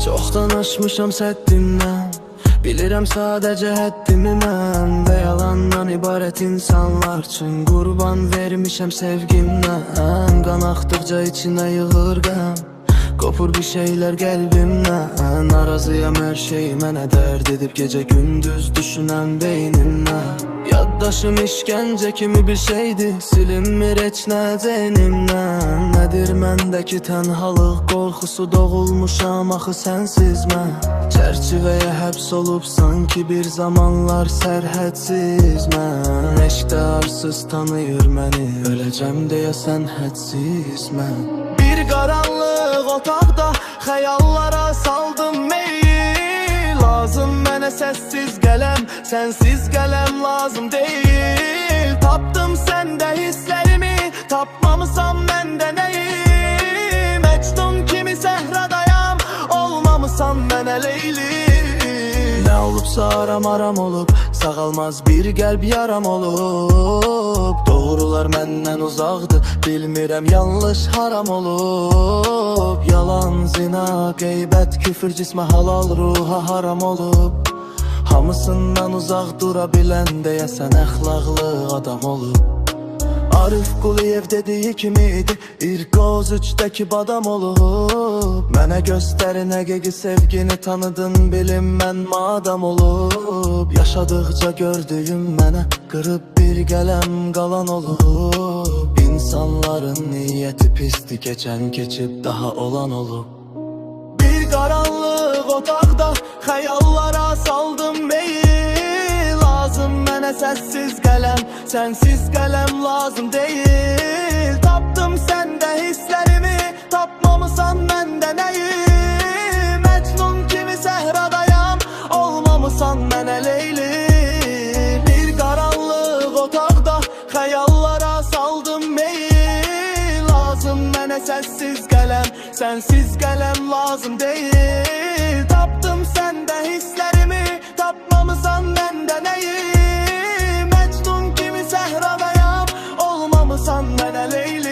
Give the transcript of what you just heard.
Çoxdan aşmışam səddimdən, bilirəm sadəcə həddimi mən. Və yalandan ibarət insanlar üçün qurban vermişəm sevgimdən. Qan axdıqca içinə yığır qəm, qopur bir şeylər qəlbimdən. Narazıyam hər şey mənə dərd edib, gecə gündüz düşünən beynimdən. Yaddaşım işgəncə kimi bir şeydir, silinmir heç nə zeynimdən. Nədir məndəki tənhalıq qorxusu, doğulmuşam axı sənsiz mən. Çərçivəyə həbs olub sanki bir zamanlar sərhədsiz mən. Eşqdə arsız tanıyır məni, öləcəm deyəsən hədsiz mən. Bir qaranlıq otaqda xəyallara saldım meyil. Lazım mənə səssiz qələm, sənsiz qələm lazım deyil. Tapdım səndə hisslərimi, tapmamısan məndə nəyim. Məcnun kimi səhradayam, olmamısan mənə Leyli. Nə olubsa aram olub, sağalmaz bir qəlb yaram olub. Doğrular məndən uzaqdır, bilmirəm yanlış haram olub. Yalan, zina, qeybət, küfür cismə halal, ruha haram olub. Hamısından uzaq dura bilən deyəsən əxlaqlı adam olub. Arif Quliyev dediyi kimiydi, İrqoz 3-dəki badam olub. Mənə göstərin həqiqi sevgini, tanıdın bilim mən madam olub. Yaşadıqca gördüyüm mənə qırıb bir qələm qalan olub. İnsanların niyyəti pisdi, keçən keçib daha olan olub. Bir qaranlıq otaqda xəyallara saldım meyil. Lazım mənə səssiz qələm, sənsiz qələm lazım deyil. Tapdım səndə hisslərimi, tapmamısan məndə nəyim. Məcnun kimi səhradayam, olmamısan mənə Leyli. Bir qaranlıq otaqda xəyallara saldım meyil. Lazım mənə səssiz qələm, sənsiz qələm lazım deyil. Tapdım səndə hisslərimi, tapmamısan məndə nəyim. Məcnun kimi səhradayam, olmamısan mənə Leyli.